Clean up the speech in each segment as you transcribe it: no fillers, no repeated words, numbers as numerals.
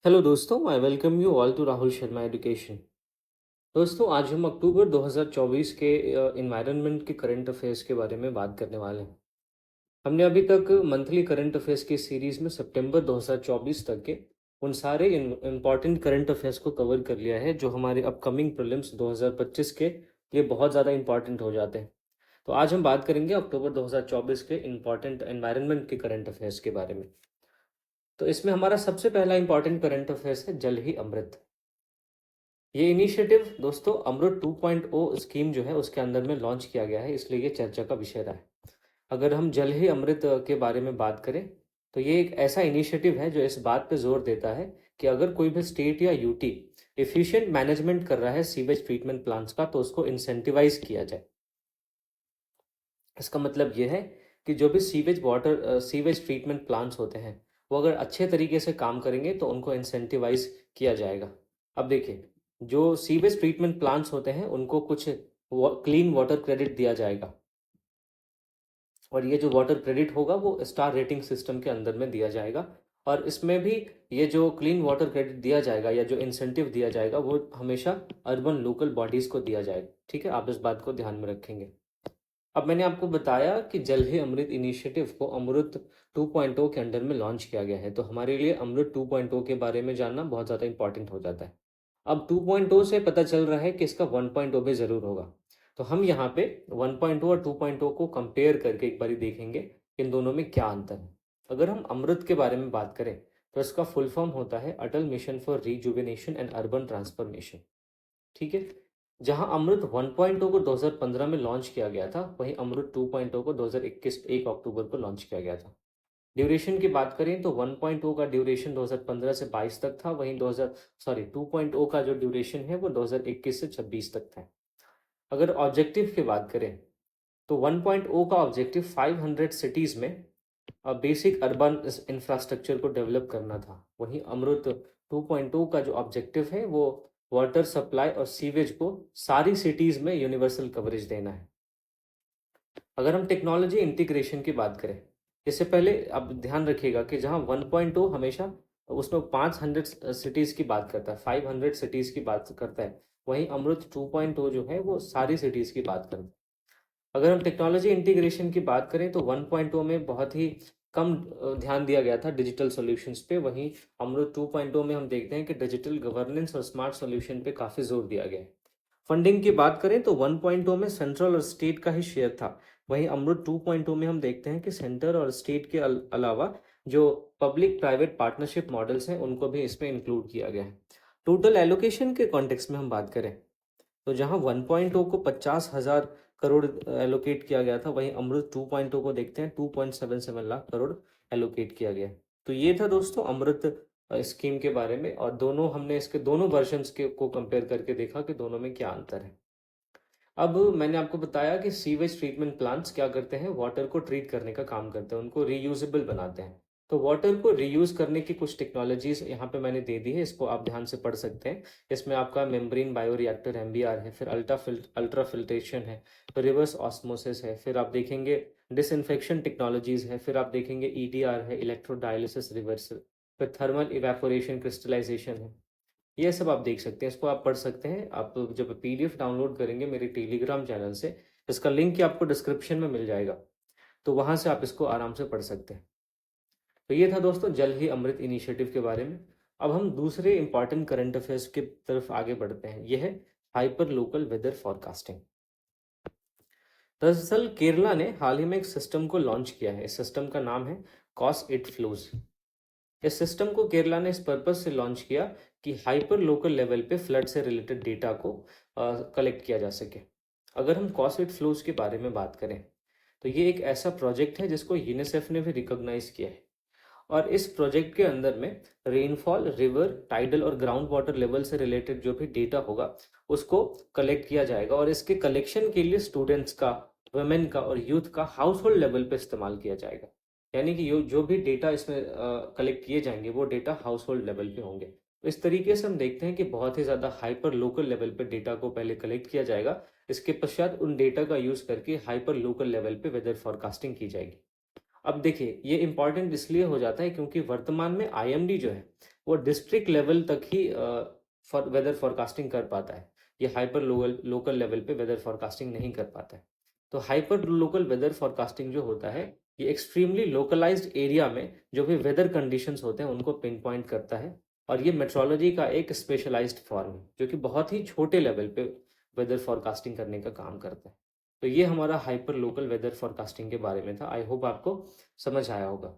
Hello दोस्तों, I welcome you all to Rahul Sharma education. दोस्तों, आज हम अक्टूबर 2024 के एनवायरनमेंट के करंट अफेयर्स के बारे में बात करने वाले हैं। हमने अभी तक मंथली करंट अफेयर्स की सीरीज में सितंबर 2024 तक के उन सारे इम्पॉर्टेंट करंट अफेयर्स को कवर कर लिया है जो हमारे अपकमिंग प्रीलिम्स 2025 के लिए बहुत ज़्यादा इंपॉर्टेंट हो जाते हैं। तो आज हम बात करेंगे अक्टूबर 2024 के इम्पॉर्टेंट एनवायरनमेंट के करंट अफेयर्स के बारे में। तो इसमें हमारा सबसे पहला इंपॉर्टेंट करंट अफेयर्स है जल ही अमृत। ये इनिशिएटिव दोस्तों अमृत 2.0 स्कीम जो है उसके अंदर में लॉन्च किया गया है, इसलिए ये चर्चा का विषय रहा है। अगर हम जल ही अमृत के बारे में बात करें तो ये एक ऐसा इनिशिएटिव है जो इस बात पे जोर देता है कि अगर कोई भी स्टेट या यूटी एफिशिएंट मैनेजमेंट कर रहा है सीवेज ट्रीटमेंट प्लांट्स का तो उसको इंसेंटिवाइज किया जाए। इसका मतलब ये है कि जो भी सीवेज ट्रीटमेंट प्लांट्स होते हैं वो अगर अच्छे तरीके से काम करेंगे तो उनको इंसेंटिवाइज किया जाएगा। अब देखिए, जो सीवेज ट्रीटमेंट प्लांट्स होते हैं उनको कुछ क्लीन वाटर क्रेडिट दिया जाएगा, और ये जो वाटर क्रेडिट होगा वो स्टार रेटिंग सिस्टम के अंदर में दिया जाएगा। और इसमें भी ये जो क्लीन वाटर क्रेडिट दिया जाएगा या जो इंसेंटिव दिया जाएगा वो हमेशा अर्बन लोकल बॉडीज़ को दिया जाएगा। ठीक है, आप इस बात को ध्यान में रखेंगे। अब मैंने आपको बताया कि जल ही अमृत इनिशिएटिव को अमृत 2.0 के अंडर में लॉन्च किया गया है, तो हमारे लिए अमृत 2.0 के बारे में जानना बहुत ज़्यादा इंपॉर्टेंट हो जाता है। अब 2.0 से पता चल रहा है कि इसका 1.0 भी ज़रूर होगा। तो हम यहाँ पे 1.0 और 2.0 को कंपेयर करके एक बारी देखेंगे कि इन दोनों में क्या अंतर है। अगर हम अमृत के बारे में बात करें तो इसका फुल फॉर्म होता है Atal mission for rejuvenation and urban transformation. ठीक है, जहां अमृत 1.0 को 2015 में लॉन्च किया गया था, वहीं अमृत 2.0 को 2021 1 अक्टूबर को लॉन्च किया गया था। ड्यूरेशन की बात करें तो 1.0 का ड्यूरेशन 2015 से 22 तक था, वहीं 2.0 का जो ड्यूरेशन है वो 2021 से 26 तक था। अगर ऑब्जेक्टिव की बात करें तो 1.0 का ऑब्जेक्टिव 500 सिटीज़ में बेसिक अर्बन इंफ्रास्ट्रक्चर को डेवलप करना था, वहीं अमृत 2.0 का जो ऑब्जेक्टिव है वो वाटर सप्लाई और सीवेज को सारी सिटीज़ में यूनिवर्सल कवरेज देना है। अगर हम टेक्नोलॉजी इंटीग्रेशन की बात करें, इससे पहले आप ध्यान रखिएगा कि जहां 1.0 हमेशा उसमें 500 सिटीज़ की बात करता है, 500 सिटीज़ की बात करता है, वहीं अमृत 2.0 जो है वो सारी सिटीज़ की बात करता है। अगर हम टेक्नोलॉजी इंटीग्रेशन की बात करें तो 1.0 में बहुत ही कम ध्यान दिया गया था डिजिटल सॉल्यूशंस पे, वहीं अमृत 2.0 में हम देखते हैं कि डिजिटल गवर्नेंस और स्मार्ट सॉल्यूशन पे काफ़ी जोर दिया गया है। फंडिंग की बात करें तो 1.0 में सेंट्रल और स्टेट का ही शेयर था, वहीं अमृत 2.0 में हम देखते हैं कि सेंटर और स्टेट के अलावा जो पब्लिक प्राइवेट पार्टनरशिप मॉडल्स हैं उनको भी इसमें इंक्लूड किया गया है। टोटल एलोकेशन के कॉन्टेक्स्ट में हम बात करें तो जहां 1.0 को 50,000 करोड़ एलोकेट किया गया था, वहीं अमृत 2.0 को देखते हैं 2.77 लाख करोड़ एलोकेट किया गया है। तो ये था दोस्तों अमृत स्कीम के बारे में, और दोनों हमने इसके दोनों वर्जन्स के को कंपेयर करके देखा कि दोनों में क्या अंतर है। अब मैंने आपको बताया कि सीवेज ट्रीटमेंट प्लांट्स क्या करते हैं, वाटर को ट्रीट करने का काम करते हैं, उनको रीयूजेबल बनाते हैं। तो वाटर को रीयूज करने की कुछ टेक्नोलॉजीज यहाँ पे मैंने दे दी है, इसको आप ध्यान से पढ़ सकते हैं। इसमें आपका मेम्ब्रेन बायोरिएक्टर एमबीआर है, फिर अल्ट्रा फिल्ट्रेशन है, फिर रिवर्स ऑस्मोसिस है, फिर आप देखेंगे डिसइंफेक्शन टेक्नोलॉजीज है, फिर आप देखेंगे ईडीआर है, इलेक्ट्रोडायलिसिस रिवर्सल, फिर थर्मल इवेपोरेशन क्रिस्टलाइजेशन है। ये सब आप देख सकते हैं, इसको आप पढ़ सकते हैं। आप जब पीडीएफ डाउनलोड करेंगे मेरे टेलीग्राम चैनल से, इसका लिंक आपको डिस्क्रिप्शन में मिल जाएगा, तो वहाँ से आप इसको आराम से पढ़ सकते हैं। तो ये था दोस्तों जल ही अमृत इनिशिएटिव के बारे में। अब हम दूसरे इंपॉर्टेंट करंट अफेयर्स की तरफ आगे बढ़ते हैं, यह है हाइपर लोकल वेदर फोरकास्टिंग। दरअसल केरला ने हाल ही में एक सिस्टम को लॉन्च किया है, इस सिस्टम का नाम है कॉस इट फ्लोज। इस सिस्टम को केरला ने इस पर्पज से लॉन्च किया कि हाइपर लोकल लेवल पे फ्लड से रिलेटेड डेटा को कलेक्ट किया जा सके। अगर हम कॉसइट फ्लोज के बारे में बात करें तो ये एक ऐसा प्रोजेक्ट है जिसको यूनिसेफ ने भी रिकॉग्नाइज किया है, और इस प्रोजेक्ट के अंदर में रेनफॉल, रिवर, टाइडल और ग्राउंड वाटर लेवल से रिलेटेड जो भी डेटा होगा उसको कलेक्ट किया जाएगा, और इसके कलेक्शन के लिए स्टूडेंट्स का, वुमेन का और यूथ का हाउस होल्ड लेवल पे इस्तेमाल किया जाएगा। यानी कि जो भी डेटा इसमें कलेक्ट किए जाएंगे वो डेटा हाउस होल्ड लेवल पे होंगे। तो इस तरीके से हम देखते हैं कि बहुत ही ज़्यादा हाइपर लोकल लेवल पे डेटा को पहले कलेक्ट किया जाएगा, इसके पश्चात उन डेटा का यूज़ करके हाइपर लोकल लेवल पे वेदर फोरकास्टिंग की जाएगी। अब देखिए, ये इंपॉर्टेंट इसलिए हो जाता है क्योंकि वर्तमान में आईएमडी जो है वो डिस्ट्रिक्ट लेवल तक ही वेदर फोरकास्टिंग कर पाता है। ये हाइपर लोकल लेवल पे वेदर फोरकास्टिंग नहीं कर पाता है। तो हाइपर लोकल वेदर फोरकास्टिंग जो होता है, ये एक्सट्रीमली लोकलाइज्ड एरिया में जो भी वेदर कंडीशंस होते हैं उनको पिन पॉइंट करता है, और ये मेट्रोलॉजी का एक स्पेशलाइज्ड फॉर्म है जो कि बहुत ही छोटे लेवल पे वेदर फोरकास्टिंग करने का काम करता है। तो ये हमारा हाइपर लोकल वेदर फोरकास्टिंग के बारे में था। आई होप आपको समझ आया होगा।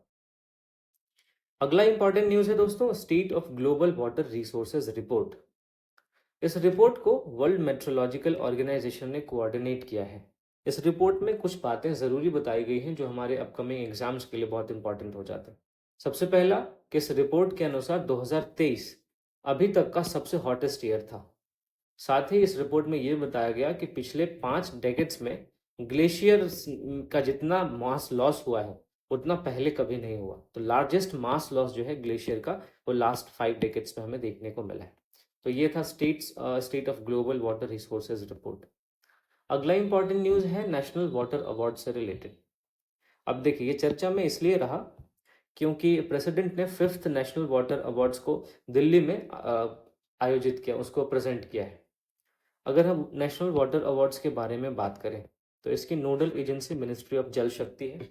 अगला इंपॉर्टेंट न्यूज़ है दोस्तों, state of global water resources report. इस रिपोर्ट को वर्ल्ड मेट्रोलॉजिकल ऑर्गेनाइजेशन ने कोऑर्डिनेट किया है। इस रिपोर्ट में कुछ बातें ज़रूरी बताई गई हैं जो हमारे अपकमिंग एग्जाम्स के लिए बहुत इंपॉर्टेंट हो जाते हैं। सबसे पहला कि इस रिपोर्ट के अनुसार 2023 अभी तक का सबसे हॉटेस्ट ईयर था। साथ ही इस रिपोर्ट में ये बताया गया कि पिछले 5 डेकेड्स में ग्लेशियर का जितना मास लॉस हुआ है उतना पहले कभी नहीं हुआ। तो लार्जेस्ट मास लॉस जो है ग्लेशियर का, वो लास्ट 5 डेकेड्स में हमें देखने को मिला है। तो ये था state of global water resources report. अगला इंपॉर्टेंट न्यूज़ है नेशनल वाटर अवार्ड से रिलेटेड। अब देखिए, ये चर्चा में इसलिए रहा क्योंकि प्रेसिडेंट ने 5th नेशनल वाटर अवार्ड्स को दिल्ली में आयोजित किया, उसको प्रेजेंट किया है। अगर हम नेशनल वाटर अवार्ड्स के बारे में बात करें तो इसकी नोडल एजेंसी मिनिस्ट्री ऑफ जल शक्ति है।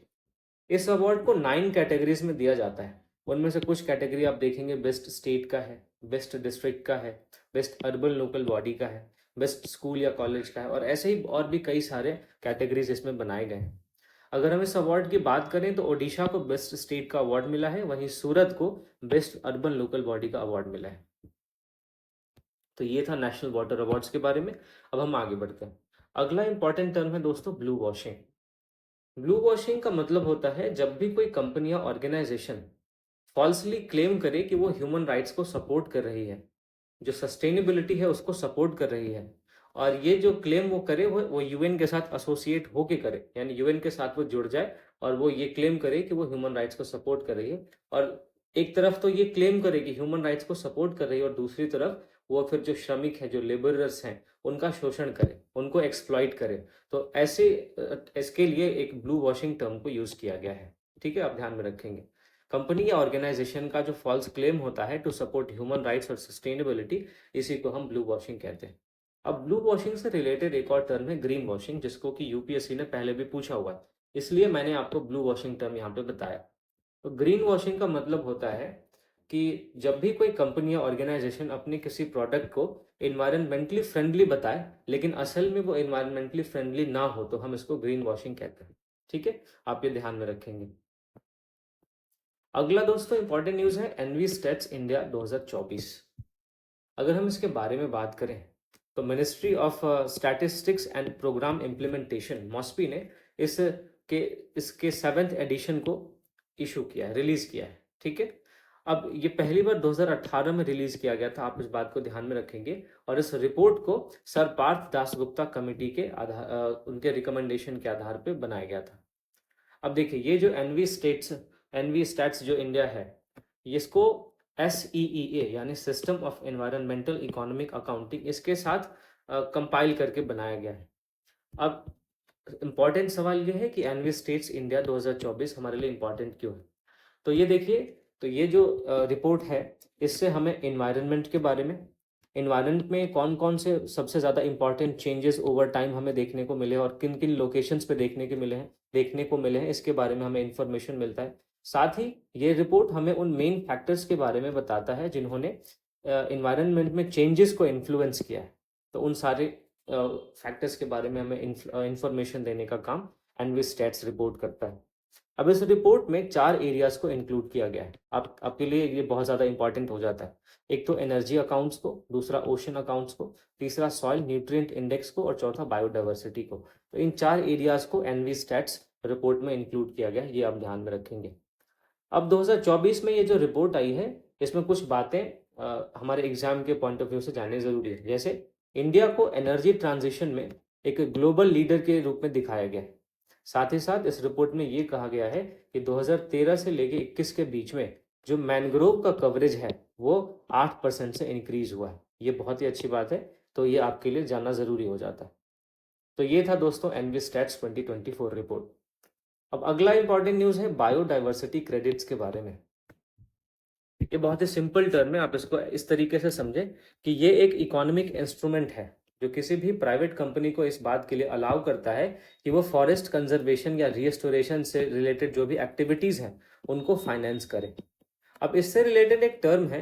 इस अवार्ड को 9 कैटेगरीज में दिया जाता है। उनमें से कुछ कैटेगरी आप देखेंगे बेस्ट स्टेट का है, बेस्ट डिस्ट्रिक्ट का है, बेस्ट अर्बन लोकल बॉडी का है, बेस्ट स्कूल या कॉलेज का है, और ऐसे ही और भी कई सारे कैटेगरीज इसमें बनाए गए हैं। अगर हम इस अवार्ड की बात करें तो ओडिशा को बेस्ट स्टेट का अवार्ड मिला है, वहीं सूरत को बेस्ट अर्बन लोकल बॉडी का अवार्ड मिला है। तो ये था नेशनल वाटर अवार्ड्स के बारे में। अब हम आगे बढ़ते हैं। अगला इंपॉर्टेंट टर्म है दोस्तों ब्लू वॉशिंग। ब्लू वॉशिंग का मतलब होता है जब भी कोई कंपनी या ऑर्गेनाइजेशन फॉल्सली क्लेम करे कि वो ह्यूमन राइट्स को सपोर्ट कर रही है, जो सस्टेनेबिलिटी है उसको सपोर्ट कर रही है, और ये जो क्लेम वो करे वो यूएन के साथ एसोसिएट होके करे, यानी यूएन के साथ वो जुड़ जाए और वो ये क्लेम करे कि वो ह्यूमन राइट्स को सपोर्ट कर रही है। और एक तरफ तो ये क्लेम करे कि ह्यूमन राइट्स को सपोर्ट कर रही है, और दूसरी तरफ वो फिर जो श्रमिक है, जो लेबरर्स हैं, उनका शोषण करे, उनको एक्सप्लॉइट करे। तो ऐसे इसके लिए एक ब्लू वॉशिंग टर्म को यूज किया गया है। ठीक है, आप ध्यान में रखेंगे। कंपनी या ऑर्गेनाइजेशन का जो फॉल्स क्लेम होता है टू सपोर्ट ह्यूमन राइट्स और सस्टेनेबिलिटी, इसी को हम ब्लू वॉशिंग कहते हैं। अब ब्लू वॉशिंग से रिलेटेड एक और टर्म है ग्रीन वॉशिंग, जिसको कि यूपीएससी ने पहले भी पूछा हुआ है, इसलिए मैंने आपको ब्लू वॉशिंग टर्म यहाँ पे बताया। तो ग्रीन वॉशिंग का मतलब होता है कि जब भी कोई कंपनी या ऑर्गेनाइजेशन अपने किसी प्रोडक्ट को इन्वायरमेंटली फ्रेंडली बताए लेकिन असल में वो इन्वायरमेंटली फ्रेंडली ना हो, तो हम इसको ग्रीन वॉशिंग कहते हैं। ठीक है, आप ये ध्यान में रखेंगे। अगला दोस्तों इंपॉर्टेंट न्यूज़ है एनवी स्टैट्स इंडिया 2024। अगर हम इसके बारे में बात करें तो ministry of statistics and programme implementation MoSPI ने इसके 7th एडिशन को इशू किया है, रिलीज किया है। ठीक है, अब ये पहली बार 2018 में रिलीज किया गया था, आप इस बात को ध्यान में रखेंगे। और इस रिपोर्ट को सर पार्थ दासगुप्ता कमेटी के उनके रिकमेंडेशन के आधार पर बनाया गया था। अब देखिए, ये जो एनवी स्टैट्स जो इंडिया है, इसको SEEA यानी system of environmental economic accounting, इसके साथ कंपाइल करके बनाया गया है। अब इम्पॉर्टेंट सवाल ये है कि एनवी स्टेट्स इंडिया 2024 हमारे लिए इम्पॉर्टेंट क्यों है। तो ये देखिए, तो ये जो रिपोर्ट है, इससे हमें इन्वायरमेंट के बारे में, इन्वायरमेंट में कौन कौन से सबसे ज़्यादा इंपॉर्टेंट चेंजेस ओवर टाइम हमें देखने को मिले और किन किन लोकेशंस पे देखने को मिले हैं, इसके बारे में हमें इंफॉर्मेशन मिलता है। साथ ही ये रिपोर्ट हमें उन मेन फैक्टर्स के बारे में बताता है जिन्होंने इन्वायरमेंट में चेंजेस को इन्फ्लुएंस किया है। तो उन सारे फैक्टर्स के बारे में हमें इंफॉर्मेशन देने का काम एनवी स्टैट्स रिपोर्ट करता है। अब इस रिपोर्ट में 4 एरियाज को इंक्लूड किया गया है। आपके लिए ये बहुत ज़्यादा इंपॉर्टेंट हो जाता है। एक तो एनर्जी अकाउंट्स को, दूसरा ओशन अकाउंट्स को, तीसरा सॉइल न्यूट्रिएंट इंडेक्स को, और चौथा बायोडाइवर्सिटी को। तो इन 4 एरियाज को एनवी स्टैट्स रिपोर्ट में इंक्लूड किया गया है, ये आप ध्यान में रखेंगे। अब 2024 में ये जो रिपोर्ट आई है, इसमें कुछ बातें हमारे एग्जाम के पॉइंट ऑफ व्यू से जाननी जरूरी है। जैसे इंडिया को एनर्जी ट्रांजिशन में एक ग्लोबल लीडर के रूप में दिखाया गया है। साथ ही साथ इस रिपोर्ट में ये कहा गया है कि 2013 से लेके 21 के बीच में जो मैनग्रोव का कवरेज है वो 8% से इंक्रीज हुआ है। ये बहुत ही अच्छी बात है, तो ये आपके लिए जानना जरूरी हो जाता है। तो ये था दोस्तों एनवी स्टैट्स 2024 रिपोर्ट। अब अगला इंपॉर्टेंट न्यूज़ है बायोडाइवर्सिटी क्रेडिट्स के बारे में। ये बहुत ही सिंपल टर्म है, आप इसको इस तरीके से समझें कि ये एक इकोनॉमिक इंस्ट्रूमेंट है जो किसी भी प्राइवेट कंपनी को इस बात के लिए अलाउ करता है कि वो फॉरेस्ट कंजर्वेशन या रिस्टोरेशन से रिलेटेड जो भी एक्टिविटीज़ हैं उनको फाइनेंस करे। अब इससे रिलेटेड एक टर्म है,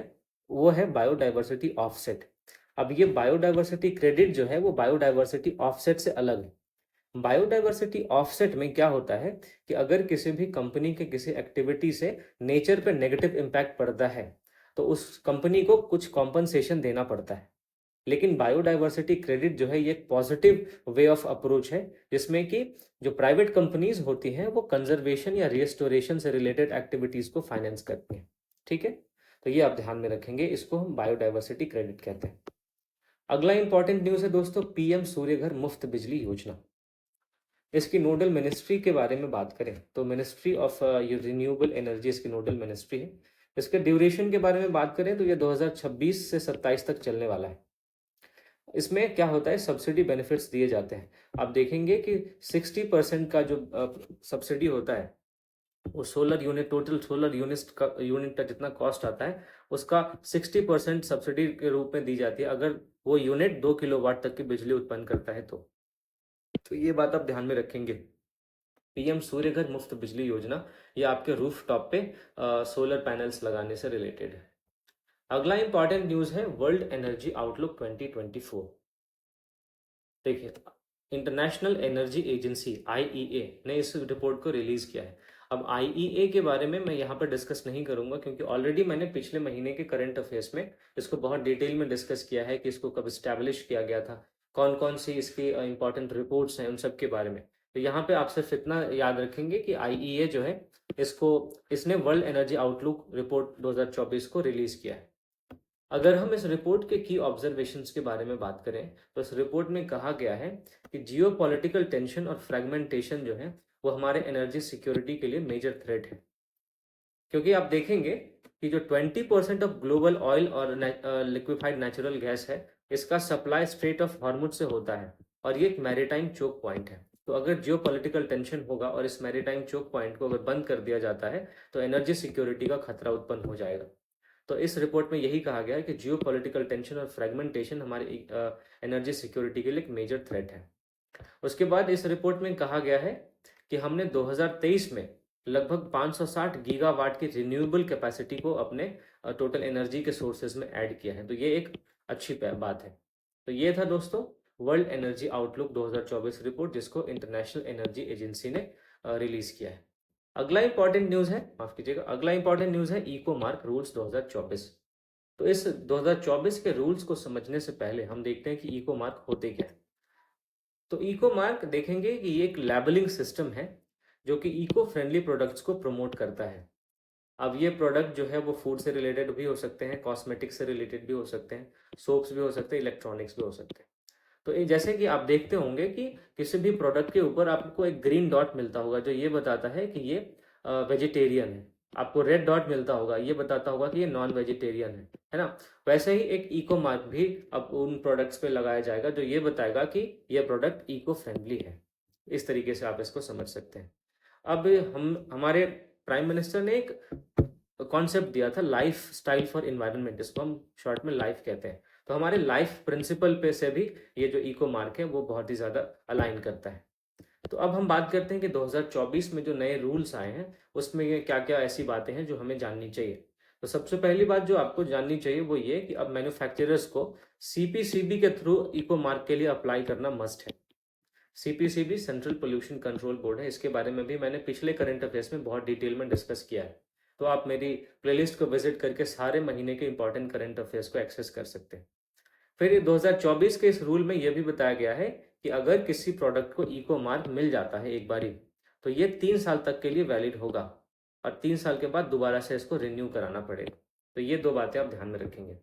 वो है बायोडाइवर्सिटी ऑफसेट। अब ये बायोडाइवर्सिटी क्रेडिट जो है वो बायोडाइवर्सिटी ऑफसेट से अलग है। बायोडाइवर्सिटी ऑफसेट में क्या होता है कि अगर किसी भी कंपनी के किसी एक्टिविटी से नेचर पे नेगेटिव इम्पैक्ट पड़ता है तो उस कंपनी को कुछ कॉम्पनसेशन देना पड़ता है। लेकिन बायोडाइवर्सिटी क्रेडिट जो है ये एक पॉजिटिव वे ऑफ अप्रोच है, जिसमें कि जो प्राइवेट कंपनीज होती हैं वो कंजर्वेशन या रिस्टोरेशन से रिलेटेड एक्टिविटीज को फाइनेंस करती हैं। ठीक है, तो ये आप ध्यान में रखेंगे, इसको हम बायोडाइवर्सिटी क्रेडिट कहते हैं। अगला इंपॉर्टेंट न्यूज़ है दोस्तों, पीएम सूर्यघर मुफ्त बिजली योजना। इसकी नोडल मिनिस्ट्री के बारे में बात करें तो मिनिस्ट्री ऑफ रिन्यूएबल एनर्जी इसकी नोडल मिनिस्ट्री है। इसके ड्यूरेशन के बारे में बात करें तो ये 2026 से 27 तक चलने वाला है। इसमें क्या होता है, सब्सिडी बेनिफिट्स दिए जाते हैं। आप देखेंगे कि 60% का जो सब्सिडी होता है वो solar unit, total solar unit का जितना कॉस्ट आता है उसका 60% सब्सिडी के रूप में दी जाती है, अगर वो यूनिट 2 किलोवाट तक की बिजली उत्पन्न करता है तो ये बात आप ध्यान में रखेंगे। पीएम सूर्यघर मुफ्त बिजली योजना ये आपके रूफ टॉप पे सोलर पैनल्स लगाने से रिलेटेड है। अगला इंपॉर्टेंट न्यूज़ है वर्ल्ड एनर्जी आउटलुक 2024। देखिए, इंटरनेशनल एनर्जी एजेंसी आईईए ने इस रिपोर्ट को रिलीज किया है। अब आईईए के बारे में मैं यहाँ पर डिस्कस नहीं करूंगा क्योंकि ऑलरेडी मैंने पिछले महीने के करंट अफेयर्स में इसको बहुत डिटेल में डिस्कस किया है कि इसको कब इस्टेब्लिश किया गया था, कौन कौन सी इसकी इंपॉर्टेंट रिपोर्ट्स हैं, उन सब के बारे में। तो यहाँ पे आप सिर्फ इतना याद रखेंगे कि आईईए जो है इसने वर्ल्ड एनर्जी आउटलुक रिपोर्ट 2024 को रिलीज किया है। अगर हम इस रिपोर्ट के की ऑब्जर्वेशंस के बारे में बात करें तो इस रिपोर्ट में कहा गया है कि जियोपॉलिटिकल टेंशन और फ्रेगमेंटेशन जो है वो हमारे एनर्जी सिक्योरिटी के लिए मेजर थ्रेट है। क्योंकि आप देखेंगे कि जो 20% ऑफ ग्लोबल ऑयल और लिक्विफाइड नेचुरल गैस है इसका सप्लाई स्ट्रेट ऑफ हॉर्मुज से होता है और ये एक मैरीटाइम चोक पॉइंट है। तो अगर जियोपॉलिटिकल टेंशन होगा और इस मैरीटाइम चोक पॉइंट को अगर बंद कर दिया जाता है तो एनर्जी सिक्योरिटी का खतरा उत्पन्न हो जाएगा। तो इस रिपोर्ट में यही कहा गया है कि जियोपॉलिटिकल टेंशन और फ्रेगमेंटेशन हमारे एनर्जी सिक्योरिटी के लिए एक मेजर थ्रेट है। उसके बाद इस रिपोर्ट में कहा गया है कि हमने 2023 में लगभग 560 गीगावाट की रिन्यूएबल कैपेसिटी को अपने टोटल एनर्जी के सोर्सेज में ऐड किया है। तो ये एक अच्छी बात है। तो ये था दोस्तों वर्ल्ड एनर्जी आउटलुक 2024 रिपोर्ट जिसको इंटरनेशनल एनर्जी एजेंसी ने रिलीज किया है। अगला इंपॉर्टेंट न्यूज़ है, माफ कीजिएगा, अगला इंपॉर्टेंट न्यूज़ है इको मार्क रूल्स 2024। तो इस 2024 के रूल्स को समझने से पहले हम देखते हैं कि इको मार्क होते क्या है। तो इको मार्क देखेंगे कि ये एक लेबलिंग सिस्टम है जो कि इको फ्रेंडली प्रोडक्ट्स को प्रमोट करता है। अब ये प्रोडक्ट जो है वो फूड से रिलेटेड भी हो सकते हैं, कॉस्मेटिक्स से रिलेटेड भी हो सकते हैं, सोप्स भी हो सकते हैं, इलेक्ट्रॉनिक्स भी हो सकते हैं। तो ये जैसे कि आप देखते होंगे कि किसी भी प्रोडक्ट के ऊपर आपको एक ग्रीन डॉट मिलता होगा जो ये बताता है कि ये वेजिटेरियन है। आपको रेड डॉट मिलता होगा, ये बताता होगा कि ये नॉन वेजिटेरियन है ना। वैसे ही एक इको मार्क भी अब उन प्रोडक्ट्स पे लगाया जाएगा जो ये बताएगा कि ये प्रोडक्ट इको फ्रेंडली है। इस तरीके से आप इसको समझ सकते हैं। अब हमारे प्राइम मिनिस्टर ने एक कॉन्सेप्ट दिया था लाइफ स्टाइल फॉर इन्वायरमेंट, इसको हम शॉर्ट में लाइफ कहते हैं। तो हमारे लाइफ प्रिंसिपल पे से भी ये जो इको मार्क है वो बहुत ही ज़्यादा अलाइन करता है। तो अब हम बात करते हैं कि 2024 में जो नए रूल्स आए हैं उसमें ये क्या क्या ऐसी बातें हैं जो हमें जाननी चाहिए। तो सबसे पहली बात जो आपको जाननी चाहिए वो ये कि अब मैन्युफैक्चरर्स को सीपीसीबी के थ्रू इको मार्क के लिए अप्लाई करना मस्ट है। CPCB central pollution control board है, इसके बारे में भी मैंने पिछले करंट अफेयर्स में बहुत डिटेल में डिस्कस किया है। तो आप मेरी प्लेलिस्ट को विजिट करके सारे महीने के इंपॉर्टेंट करंट अफेयर्स को एक्सेस कर सकते हैं। फिर 2024 के इस रूल में यह भी बताया गया है कि अगर किसी प्रोडक्ट को इको मार्क मिल जाता है एक बारी तो ये 3 साल तक के लिए वैलिड होगा और 3 साल के बाद दोबारा से इसको रिन्यू कराना पड़ेगा। तो ये दो बातें आप ध्यान में रखेंगे।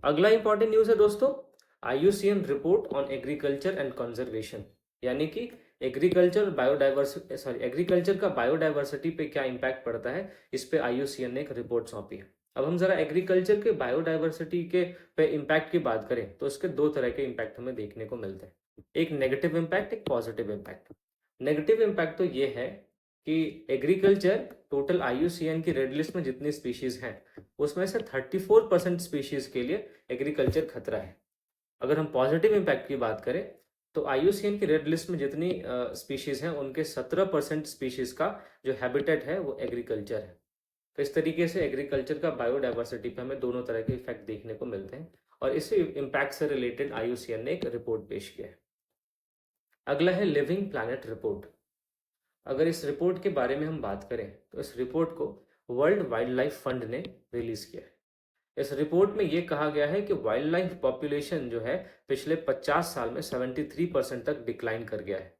अगला इंपॉर्टेंट न्यूज़ है दोस्तों IUCN report on agriculture and conservation, यानी कि एग्रीकल्चर का बायोडाइवर्सिटी पे क्या इम्पैक्ट पड़ता है, इस पे आईयूसीएन ने एक रिपोर्ट सौंपी है। अब हम जरा एग्रीकल्चर के बायोडाइवर्सिटी के पे इम्पैक्ट की बात करें तो इसके दो तरह के इम्पैक्ट हमें देखने को मिलते हैं, एक नेगेटिव इम्पैक्ट, एक पॉजिटिव इम्पैक्ट। नेगेटिव इम्पैक्ट तो ये है कि एग्रीकल्चर टोटल IUCN की रेड लिस्ट में जितनी स्पीशीज हैं उसमें से 34% स्पीशीज के लिए एग्रीकल्चर खतरा है। अगर हम पॉजिटिव इम्पैक्ट की बात करें तो IUCN की रेड लिस्ट में जितनी स्पीशीज हैं उनके 17% स्पीशीज का जो हैबिटेट है वो एग्रीकल्चर है। तो इस तरीके से एग्रीकल्चर का बायोडाइवर्सिटी पे हमें दोनों तरह के इफेक्ट देखने को मिलते हैं और इसी इम्पैक्ट से रिलेटेड IUCN ने एक रिपोर्ट पेश किया है। अगला है लिविंग प्लैनेट रिपोर्ट। अगर इस रिपोर्ट के बारे में हम बात करें तो इस रिपोर्ट को वर्ल्ड वाइल्ड लाइफ फंड ने रिलीज किया है। इस रिपोर्ट में यह कहा गया है कि वाइल्ड लाइफ पॉपुलेशन जो है पिछले 50 साल में 73% तक डिक्लाइन कर गया है।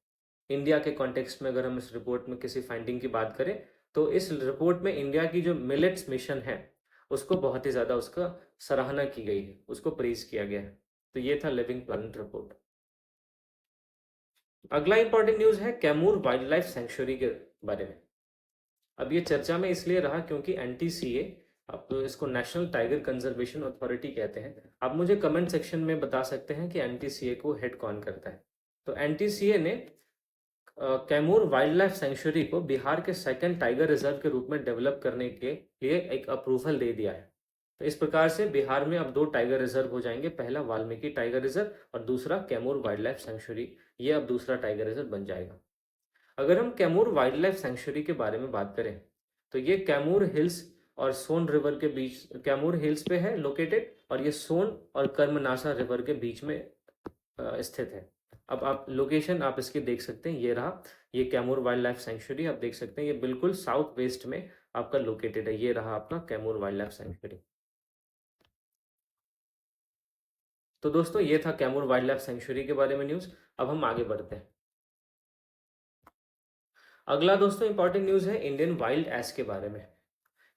इंडिया के कॉन्टेक्स्ट में अगर हम इस रिपोर्ट में किसी फाइंडिंग की बात करें तो इस रिपोर्ट में इंडिया की जो मिलेट्स मिशन है उसको बहुत ही ज़्यादा उसका सराहना की गई है, उसको प्रेज किया गया है। तो ये था लिविंग प्लैनेट रिपोर्ट। अगला इंपॉर्टेंट न्यूज़ है कैमूर वाइल्ड लाइफ सेंचुरी के बारे में। अब ये चर्चा में इसलिए रहा क्योंकि NTCA, आप तो इसको नेशनल टाइगर कंजर्वेशन अथॉरिटी कहते हैं। आप मुझे कमेंट सेक्शन में बता सकते हैं कि NTCA को हेड कौन करता है। तो NTCA ने कैमूर वाइल्ड लाइफ सेंचुरी को बिहार के सेकंड टाइगर रिजर्व के रूप में डेवलप करने के लिए एक अप्रूवल दे दिया है। तो इस प्रकार से बिहार में अब 2 टाइगर रिजर्व हो जाएंगे, पहला वाल्मीकि टाइगर रिजर्व और दूसरा कैमूर वाइल्ड लाइफ सेंचुरी। ये अब दूसरा टाइगर रिजर्व बन जाएगा। अगर हम कैमूर वाइल्ड लाइफ सेंचुरी के बारे में बात करें तो ये कैमूर हिल्स और सोन रिवर के बीच, कैमूर हिल्स पे है लोकेटेड और ये सोन और कर्मनासा रिवर के बीच में स्थित है। अब आप लोकेशन आप इसकी देख सकते हैं, ये रहा, ये कैमूर वाइल्ड लाइफ सेंचुरी आप देख सकते हैं, ये बिल्कुल साउथ वेस्ट में आपका लोकेटेड है। ये रहा आपका कैमूर वाइल्ड लाइफ सेंचुरी। तो दोस्तों ये था कैमूर वाइल्ड लाइफ सेंचुरी के बारे में न्यूज़। अब हम आगे बढ़ते हैं। अगला दोस्तों इंपॉर्टेंट न्यूज़ है इंडियन वाइल्ड एस के बारे में।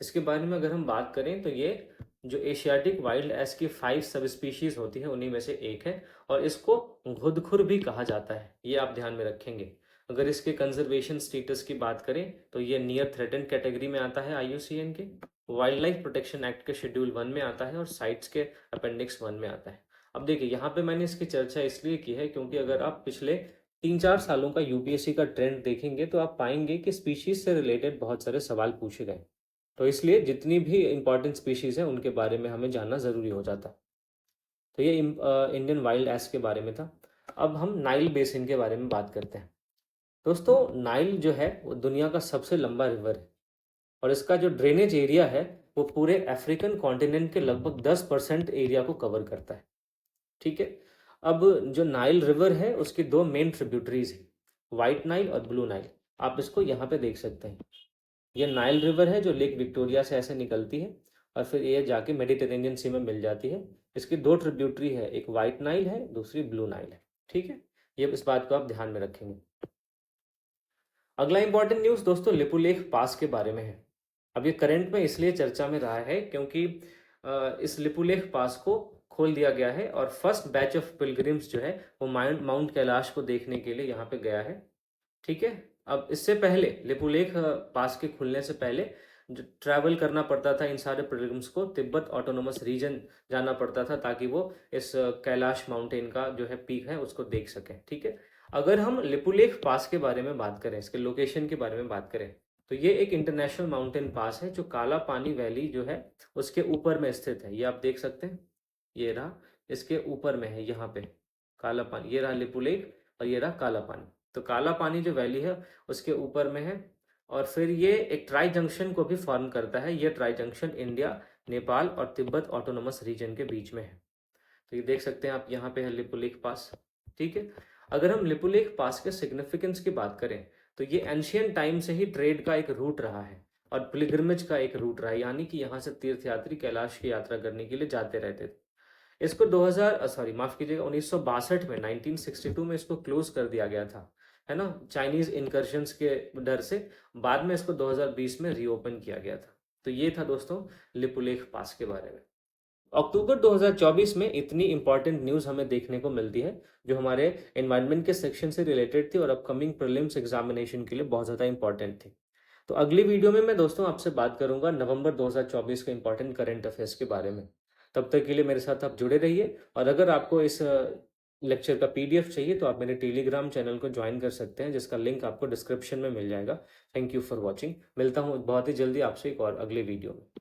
इसके बारे में अगर हम बात करें तो ये जो एशियाटिक वाइल्ड एस की 5 सब स्पीशीज होती है उन्हीं में से एक है और इसको घुदखुर भी कहा जाता है, ये आप ध्यान में रखेंगे। अगर इसके कंजर्वेशन स्टेटस की बात करें तो ये नियर थ्रेटेंड कैटेगरी में आता है IUCN के, वाइल्ड लाइफ प्रोटेक्शन एक्ट के शेड्यूल 1 में आता है और साइट्स के अपेंडिक्स 1 में आता है। अब देखिए यहाँ पे मैंने इसकी चर्चा इसलिए की है क्योंकि अगर आप पिछले 3-4 सालों का UPSC का ट्रेंड देखेंगे तो आप पाएंगे कि स्पीशीज से रिलेटेड बहुत सारे सवाल पूछे गए। तो इसलिए जितनी भी इंपॉर्टेंट स्पीशीज हैं उनके बारे में हमें जानना ज़रूरी हो जाता। तो ये इंडियन वाइल्ड एस के बारे में था। अब हम नाइल बेसिन के बारे में बात करते हैं। दोस्तों नाइल जो है वो दुनिया का सबसे लंबा रिवर है और इसका जो ड्रेनेज एरिया है वो पूरे अफ्रीकन कॉन्टिनेंट के लगभग 10% एरिया को कवर करता है। ठीक है। अब जो नाइल रिवर है उसकी 2 मेन ट्रिब्यूटरीज हैं, वाइट नाइल और ब्लू नाइल। आप इसको यहाँ पे देख सकते हैं, ये नाइल रिवर है जो लेक विक्टोरिया से ऐसे निकलती है और फिर ये जाके मेडिटेरेनियन सी में मिल जाती है। इसकी 2 ट्रिब्यूटरी है, एक वाइट नाइल है, दूसरी ब्लू नाइल है। ठीक है, ये इस बात को आप ध्यान में रखेंगे। अगला इंपॉर्टेंट न्यूज़ दोस्तों लिपुलेख पास के बारे में है। अब ये करंट में इसलिए चर्चा में रहा है क्योंकि इस लिपुलेख पास को खोल दिया गया है और फर्स्ट बैच ऑफ पिलग्रिम्स जो है वो माउंट कैलाश को देखने के लिए यहाँ पे गया है। ठीक है। अब इससे पहले लिपुलेख पास के खुलने से पहले जो ट्रैवल करना पड़ता था इन सारे पिलग्रिम्स को, तिब्बत ऑटोनोमस रीजन जाना पड़ता था ताकि वो इस कैलाश माउंटेन का जो है पीक है उसको देख सकें। ठीक है। अगर हम लिपुलेख पास के बारे में बात करें, इसके लोकेशन के बारे में बात करें तो ये एक इंटरनेशनल माउंटेन पास है जो काला पानी वैली जो है उसके ऊपर में स्थित है। ये आप देख सकते हैं, ये रहा, इसके ऊपर में है यहाँ पे काला पानी। ये रहा लिपुलेख और ये रहा काला पानी। तो काला पानी जो वैली है उसके ऊपर में है और फिर ये एक ट्राई जंक्शन को भी फॉर्म करता है। ये ट्राई जंक्शन इंडिया, नेपाल और तिब्बत ऑटोनोमस रीजन के बीच में है। तो ये देख सकते हैं आप, यहाँ पे है लिपुलेख पास। ठीक है। अगर हम लिपुलेख पास के सिग्निफिकेंस की बात करें तो ये एंशियंट टाइम से ही ट्रेड का एक रूट रहा है और पिलग्रिमेज का एक रूट रहा है, यानी कि यहाँ से तीर्थयात्री कैलाश की यात्रा करने के लिए जाते रहते थे। इसको 1962 में 1962 में इसको क्लोज कर दिया गया था, है ना, चाइनीज इनकर्शंस के डर से। बाद में इसको 2020 में रीओपन किया गया था। तो ये था दोस्तों लिपुलेख पास के बारे में। अक्टूबर 2024 में इतनी इंपॉर्टेंट न्यूज़ हमें देखने को मिलती है जो हमारे एनवायरनमेंट के सेक्शन से रिलेटेड थी और अपकमिंग प्रीलिम्स एग्जामिनेशन के लिए बहुत ज़्यादा इंपॉर्टेंट थी। तो अगली वीडियो में मैं दोस्तों आपसे बात करूंगा नवंबर 2024 के इंपॉर्टेंट करंट अफेयर्स के बारे में। तब तक के लिए मेरे साथ आप जुड़े रहिए और अगर आपको इस लेक्चर का पीडीएफ चाहिए तो आप मेरे टेलीग्राम चैनल को ज्वाइन कर सकते हैं, जिसका लिंक आपको डिस्क्रिप्शन में मिल जाएगा। Thank you for watching. मिलता हूँ बहुत ही जल्दी आपसे एक और अगले वीडियो में।